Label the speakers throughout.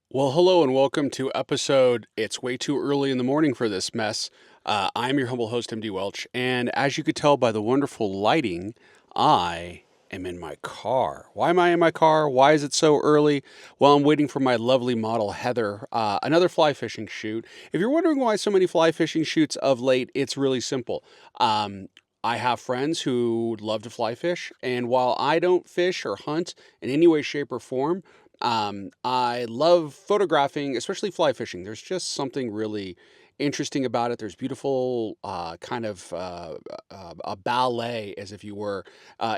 Speaker 1: Well, hello and welcome to episode It's Way Too Early in the Morning for This Mess. I'm your humble host, MD Welch, and as you could tell by the wonderful lighting, I am in my car. Why am I in my car? Why is it so early? Well, I'm waiting for my lovely model, Heather, another fly fishing shoot. If you're wondering why so many fly fishing shoots of late, it's really simple. I have friends who love to fly fish, and while I don't fish or hunt in any way, shape, or form, I love photographing, especially fly fishing. There's just something really interesting about it. There's beautiful a ballet, as if you were,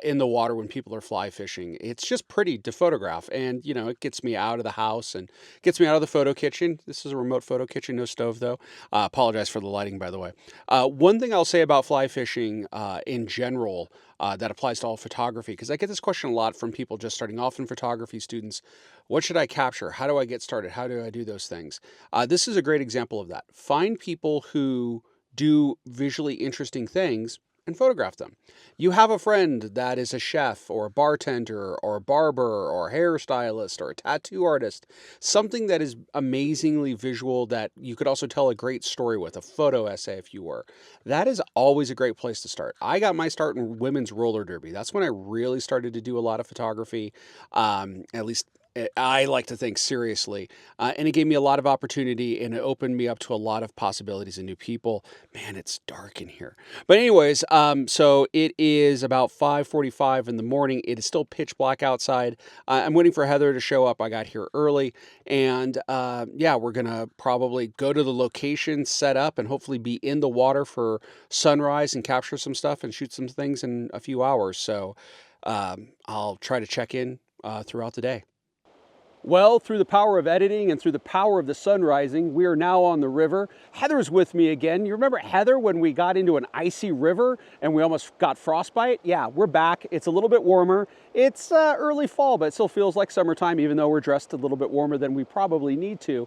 Speaker 1: in the water when people are fly fishing. It's just pretty to photograph, and it gets me out of the house and gets me out of the photo kitchen. This is a remote photo kitchen, no stove though. Apologize for the lighting, by the way. One thing I'll say about fly fishing in general. That applies to all photography, because I get this question a lot from people just starting off in photography, students. What should I capture? How do I get started? How do I do those things? This is a great example of that. Find people who do visually interesting things and photograph them. You have a friend that is a chef or a bartender or a barber or a hairstylist or a tattoo artist, something that is amazingly visual that you could also tell a great story with, a photo essay if you were. That is always a great place to start. I got my start in women's roller derby. That's when I really started to do a lot of photography, at least I like to think seriously. And it gave me a lot of opportunity, and it opened me up to a lot of possibilities and new people. Man, it's dark in here. But anyways, so it is about 5:45 in the morning. It is still pitch black outside. I'm waiting for Heather to show up. I got here early, and yeah, we're gonna probably go to the location, set up, and hopefully be in the water for sunrise and capture some stuff and shoot some things in a few hours. So I'll try to check in throughout the day. Well, through the power of editing and through the power of the sun rising, we are now on the river. Heather's with me again. You remember Heather when we got into an icy river and we almost got frostbite? Yeah, we're back. It's a little bit warmer. It's early fall, but it still feels like summertime, even though we're dressed a little bit warmer than we probably need to.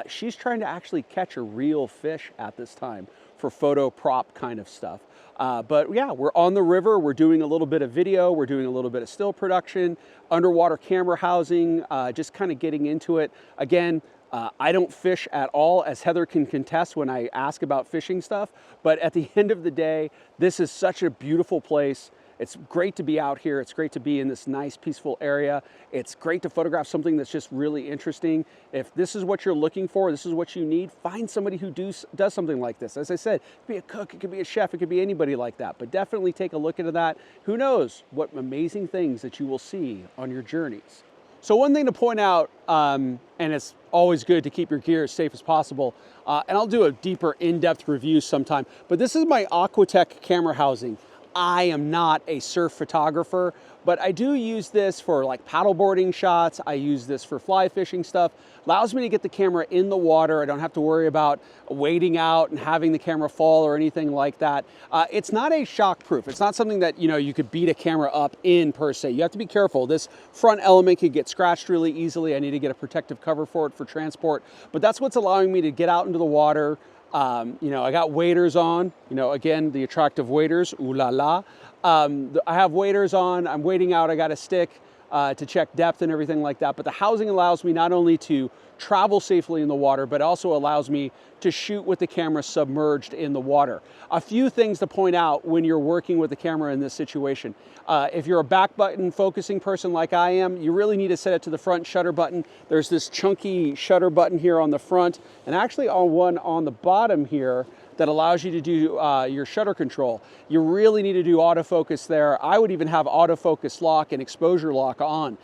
Speaker 1: She's trying to actually catch a real fish at this time for photo prop kind of stuff. But yeah, we're on the river. We're doing a little bit of video. We're doing a little bit of still production, underwater camera housing, just kind of getting into it. Again, I don't fish at all, as Heather can contest when I ask about fishing stuff. But at the end of the day, this is such a beautiful place. It's great to be out here. It's great to be in this nice, peaceful area. It's great to photograph something that's just really interesting. If this is what you're looking for, this is what you need, find somebody who does something like this. As I said, it could be a cook, it could be a chef, it could be anybody like that. But definitely take a look into that. Who knows what amazing things that you will see on your journeys. So one thing to point out, and it's always good to keep your gear as safe as possible, and I'll do a deeper in-depth review sometime, but this is my Aquatech camera housing. I am not a surf photographer, but I do use this for like paddleboarding shots. I use this for fly fishing stuff. Allows me to get the camera in the water. I don't have to worry about wading out and having the camera fall or anything like that. It's not a shock proof. It's not something that you could beat a camera up in per se. You have to be careful. This front element could get scratched really easily. I need to get a protective cover for it for transport, but that's what's allowing me to get out into the water. I got waders on, again, the attractive waders, ooh la la. I have waders on, I'm wading out, I got a stick to check depth and everything like that. But the housing allows me not only to travel safely in the water, but also allows me to shoot with the camera submerged in the water. A few things to point out when you're working with the camera in this situation. If you're a back button focusing person like I am, you really need to set it to the front shutter button. There's this chunky shutter button here on the front, and actually on one on the bottom here that allows you to do your shutter control. You really need to do autofocus there. I would even have autofocus lock and exposure lock on.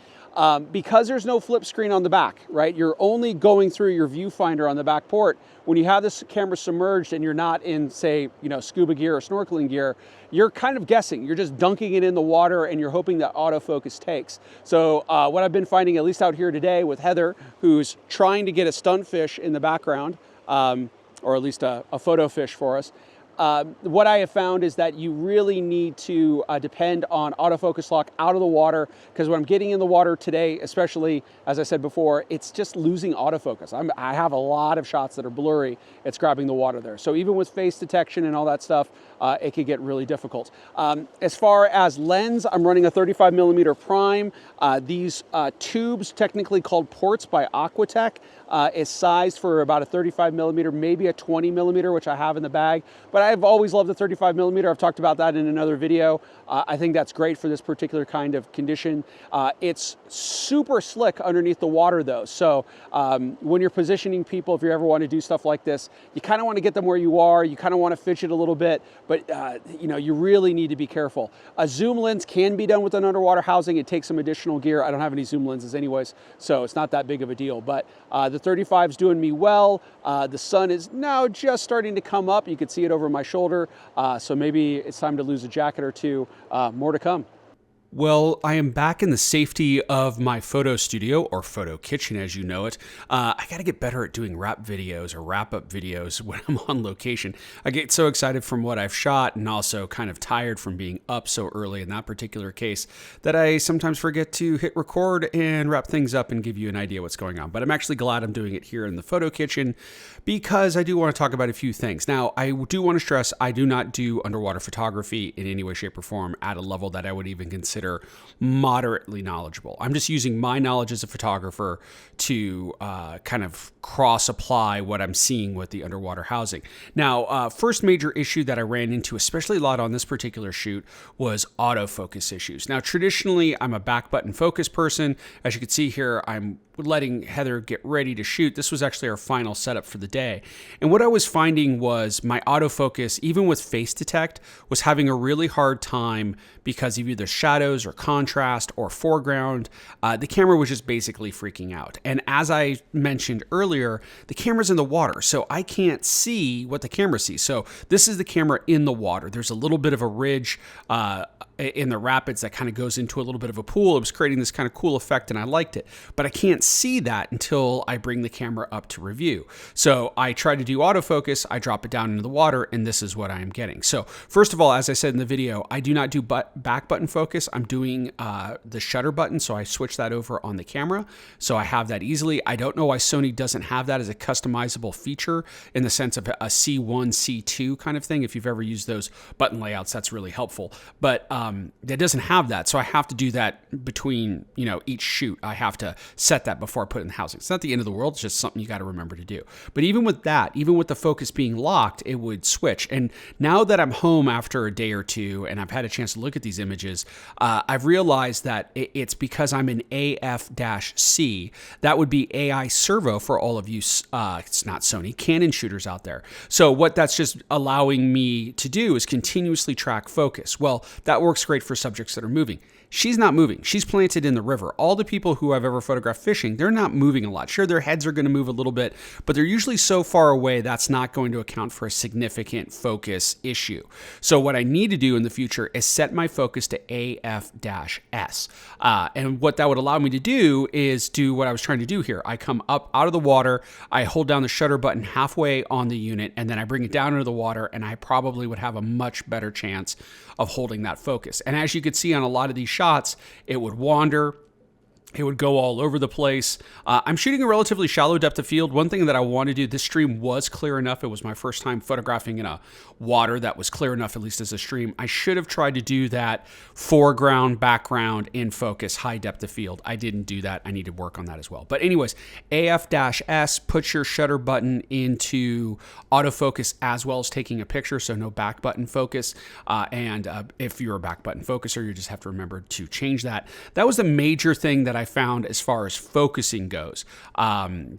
Speaker 1: Because there's no flip screen on the back, right? You're only going through your viewfinder on the back port. When you have this camera submerged and you're not in, say, scuba gear or snorkeling gear, you're kind of guessing. You're just dunking it in the water and you're hoping that autofocus takes. So what I've been finding, at least out here today with Heather, who's trying to get a stunt fish in the background, or at least a photo fish for us, what I have found is that you really need to depend on autofocus lock out of the water, because when I'm getting in the water today, especially as I said before, it's just losing autofocus. I have a lot of shots that are blurry. It's grabbing the water there. So even with face detection and all that stuff, it could get really difficult. As far as lens, I'm running a 35mm prime. These tubes, technically called ports by Aquatech, is sized for about a 35mm, maybe a 20mm, which I have in the bag. But I've always loved the 35mm. I've talked about that in another video. I think that's great for this particular kind of condition. It's super slick underneath the water though. So when you're positioning people, if you ever want to do stuff like this, you kind of want to get them where you are. You kind of want to fidget a little bit, but you really need to be careful. A zoom lens can be done with an underwater housing. It takes some additional gear. I don't have any zoom lenses anyways, so it's not that big of a deal. But the 35 is doing me well. The sun is now just starting to come up. You can see it over my shoulder. So maybe it's time to lose a jacket or two. More to come.
Speaker 2: Well, I am back in the safety of my photo studio, or PhotoKitchen as you know it. I got to get better at doing wrap videos or wrap-up videos when I'm on location. I get so excited from what I've shot and also kind of tired from being up so early in that particular case that I sometimes forget to hit record and wrap things up and give you an idea what's going on. But I'm actually glad I'm doing it here in the PhotoKitchen because I do want to talk about a few things. Now, I do want to stress I do not do underwater photography in any way, shape, or form at a level that I would even consider moderately knowledgeable. I'm just using my knowledge as a photographer to kind of cross-apply what I'm seeing with the underwater housing. Now, first major issue that I ran into, especially a lot on this particular shoot, was autofocus issues. Now, traditionally, I'm a back button focus person. As you can see here, I'm letting Heather get ready to shoot. This was actually our final setup for the day. And what I was finding was my autofocus, even with face detect, was having a really hard time because of either shadows or contrast or foreground. The camera was just basically freaking out. And as I mentioned earlier, the camera's in the water, so I can't see what the camera sees. So this is the camera in the water. There's a little bit of a ridge in the rapids that kind of goes into a little bit of a pool. It was creating this kind of cool effect and I liked it, but I can't see that until I bring the camera up to review. So I try to do autofocus, I drop it down into the water, and this is what I am getting. So first of all, as I said in the video, I do not do back button focus. I'm doing the shutter button, so I switch that over on the camera. So I have that easily. I don't know why Sony doesn't have that as a customizable feature in the sense of a C1, C2 kind of thing. If you've ever used those button layouts, that's really helpful. But that doesn't have that, so I have to do that between each shoot. I have to set that before I put it in the housing. It's not the end of the world. It's just something you got to remember to do. But even with that, even with the focus being locked, it would switch. And now that I'm home after a day or two and I've had a chance to look at these images, I've realized that it's because I'm in AF-C. That would be AI servo for all of you. It's not Sony, Canon shooters out there. So what that's just allowing me to do is continuously track focus. Well, that works great for subjects that are moving. She's not moving. She's planted in the river. All the people who I've ever photographed fishing, they're not moving a lot. Sure, their heads are going to move a little bit, but they're usually so far away that's not going to account for a significant focus issue. So what I need to do in the future is set my focus to AF-S. And what that would allow me to do is do what I was trying to do here. I come up out of the water, I hold down the shutter button halfway on the unit, and then I bring it down into the water, and I probably would have a much better chance of holding that focus. And as you could see on a lot of these shots, it would wander. It would go all over the place. I'm shooting a relatively shallow depth of field. One thing that I want to do, this stream was clear enough. It was my first time photographing in a water that was clear enough, at least as a stream. I should have tried to do that foreground, background, in focus, high depth of field. I didn't do that. I need to work on that as well. But anyways, AF-S, put your shutter button into autofocus as well as taking a picture, so no back button focus. And if you're a back button focuser, you just have to remember to change that. That was the major thing that I found as far as focusing goes,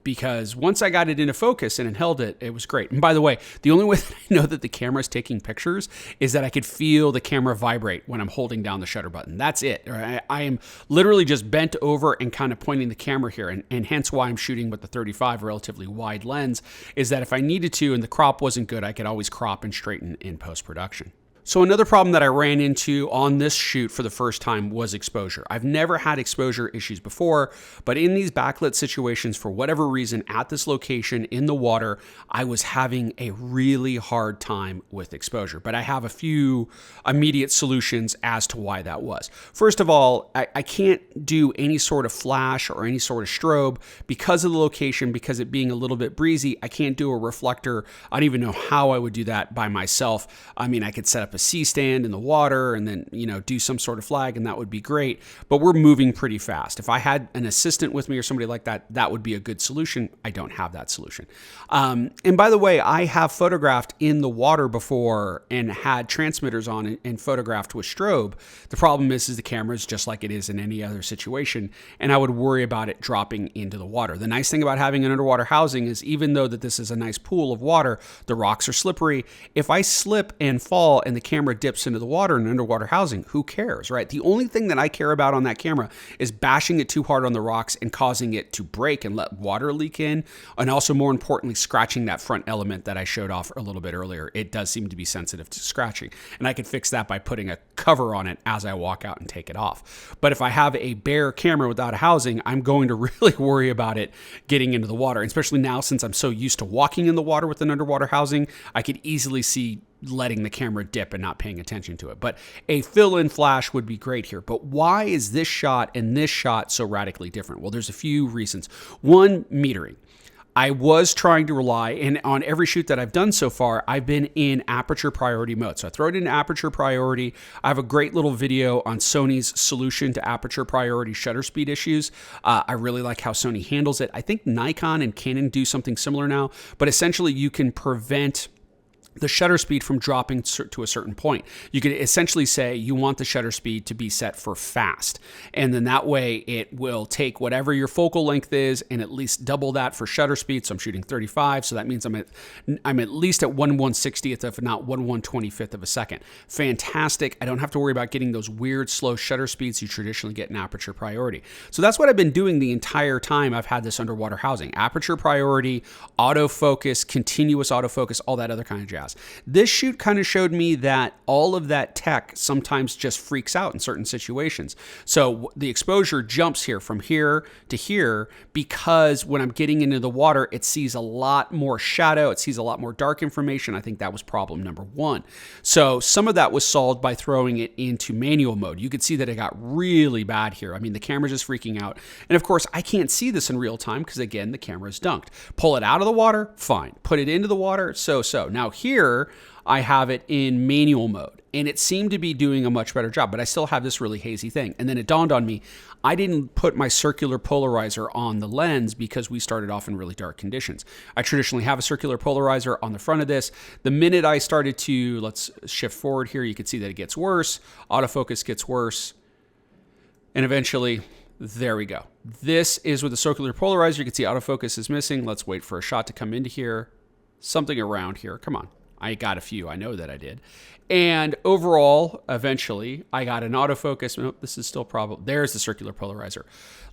Speaker 2: because once I got it into focus and it held it, it was great. And by the way, the only way that I know that the camera is taking pictures is that I could feel the camera vibrate when I'm holding down the shutter button. That's it. I am literally just bent over and kind of pointing the camera here, and hence why I'm shooting with the 35 relatively wide lens, is that if I needed to and the crop wasn't good, I could always crop and straighten in post-production. So another problem that I ran into on this shoot for the first time was exposure. I've never had exposure issues before, but in these backlit situations, for whatever reason, at this location in the water, I was having a really hard time with exposure. But I have a few immediate solutions as to why that was. First of all, I can't do any sort of flash or any sort of strobe because of the location, because it being a little bit breezy. I can't do a reflector. I don't even know how I would do that by myself. I mean, I could set up a C-stand in the water and then, do some sort of flag, and that would be great. But we're moving pretty fast. If I had an assistant with me or somebody like that, that would be a good solution. I don't have that solution. And by the way, I have photographed in the water before and had transmitters on and photographed with strobe. The problem is the camera is just like it is in any other situation, and I would worry about it dropping into the water. The nice thing about having an underwater housing is, even though that this is a nice pool of water, the rocks are slippery. If I slip and fall and the camera dips into the water in an underwater housing, who cares, right? The only thing that I care about on that camera is bashing it too hard on the rocks and causing it to break and let water leak in, and also, more importantly, scratching that front element that I showed off a little bit earlier. It does seem to be sensitive to scratching, and I could fix that by putting a cover on it as I walk out and take it off. But if I have a bare camera without a housing, I'm going to really worry about it getting into the water, and especially now since I'm so used to walking in the water with an underwater housing, I could easily see letting the camera dip and not paying attention to it. But a fill-in flash would be great here. But why is this shot and this shot so radically different? Well, there's a few reasons. One, metering. I was trying to rely, and on every shoot that I've done so far, I've been in aperture priority mode. So I throw it in aperture priority. I have a great little video on Sony's solution to aperture priority shutter speed issues. I really like how Sony handles it. I think Nikon and Canon do something similar now, but essentially you can prevent the shutter speed from dropping to a certain point. You could essentially say you want the shutter speed to be set for fast. And then that way it will take whatever your focal length is and at least double that for shutter speed. So I'm shooting 35. So that means I'm at least at 1/160th, if not 1/125th of a second. Fantastic. I don't have to worry about getting those weird slow shutter speeds you traditionally get in aperture priority. So that's what I've been doing the entire time I've had this underwater housing. Aperture priority, autofocus, continuous autofocus, all that other kind of jazz. This shoot kind of showed me that all of that tech sometimes just freaks out in certain situations. So the exposure jumps here from here to here because when I'm getting into the water, it sees a lot more shadow. It sees a lot more dark information. I think that was problem number one. So some of that was solved by throwing it into manual mode. You could see that it got really bad here. I mean, the camera's just freaking out. And of course, I can't see this in real time because, again, the camera's dunked. Pull it out of the water, fine. Put it into the water, so-so. Now here, I have it in manual mode, and it seemed to be doing a much better job, but I still have this really hazy thing. And then it dawned on me, I didn't put my circular polarizer on the lens because we started off in really dark conditions. I traditionally have a circular polarizer on the front of this. The minute I started to, let's shift forward here, you can see that it gets worse. Autofocus gets worse. And eventually, there we go. This is with the circular polarizer. You can see autofocus is missing. Let's wait for a shot to come into here. Something around here. Come on. I got a few. I know that I did. And overall, eventually, I got an autofocus. Nope, this is still probably... There's the circular polarizer.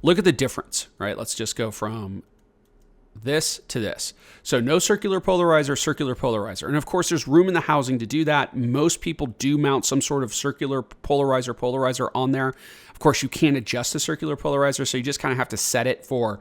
Speaker 2: Look at the difference, right? Let's just go from this to this. So no circular polarizer. And of course, there's room in the housing to do that. Most people do mount some sort of circular polarizer on there. Of course, you can't adjust the circular polarizer, so you just kind of have to set it for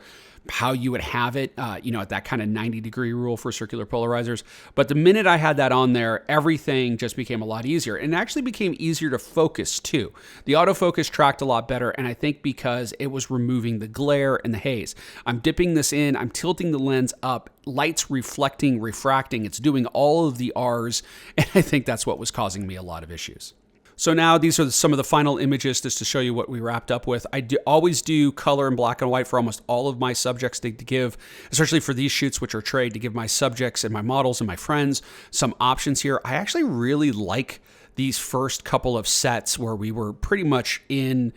Speaker 2: how you would have it, at that kind of 90-degree rule for circular polarizers. But the minute I had that on there, everything just became a lot easier. And it actually became easier to focus too. The autofocus tracked a lot better, and I think because it was removing the glare and the haze. I'm dipping this in, I'm tilting the lens up, light's reflecting, refracting, it's doing all of the R's, and I think that's what was causing me a lot of issues. So now these are some of the final images just to show you what we wrapped up with. I always do color and black and white for almost all of my subjects to give, especially for these shoots, which are trade, to give my subjects and my models and my friends some options here. I actually really like these first couple of sets where we were pretty much in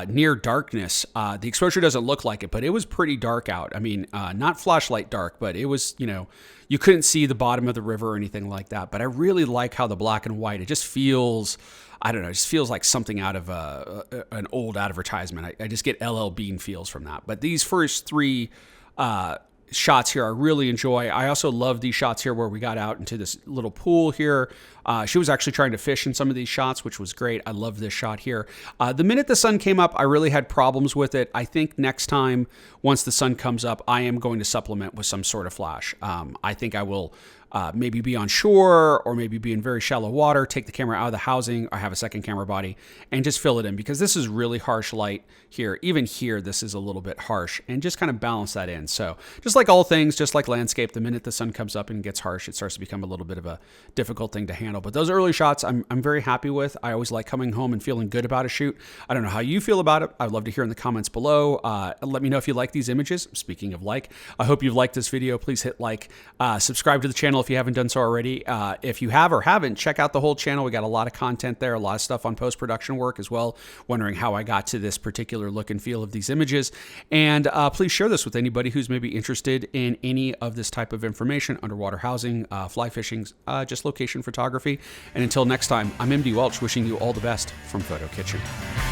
Speaker 2: near darkness. The exposure doesn't look like it, but it was pretty dark out. I mean, not flashlight dark, but it was, you couldn't see the bottom of the river or anything like that. But I really like how the black and white, it just feels, I don't know, it just feels like something out of an old advertisement. I just get LL Bean feels from that. But these first three shots here I really enjoy. I also love these shots here where we got out into this little pool here. She was actually trying to fish in some of these shots, which was great. I love this shot here. The minute the sun came up, I really had problems with it. I think next time, once the sun comes up, I am going to supplement with some sort of flash. I think I will maybe be on shore or maybe be in very shallow water, take the camera out of the housing, or have a second camera body and just fill it in, because this is really harsh light here. Even here, this is a little bit harsh, and just kind of balance that in. So just like all things, just like landscape, the minute the sun comes up and gets harsh, it starts to become a little bit of a difficult thing to handle. But those early shots, I'm very happy with. I always like coming home and feeling good about a shoot. I don't know how you feel about it. I'd love to hear in the comments below. Let me know if you like these images. Speaking of like, I hope you've liked this video. Please hit like, subscribe to the channel if you haven't done so already. If you have or haven't, check out the whole channel. We got a lot of content there, a lot of stuff on post-production work as well, wondering how I got to this particular look and feel of these images. And please share this with anybody who's maybe interested in any of this type of information: underwater housing, fly fishing, just location photography. And until next time, I'm MD Welch, wishing you all the best from PhotoKitchen.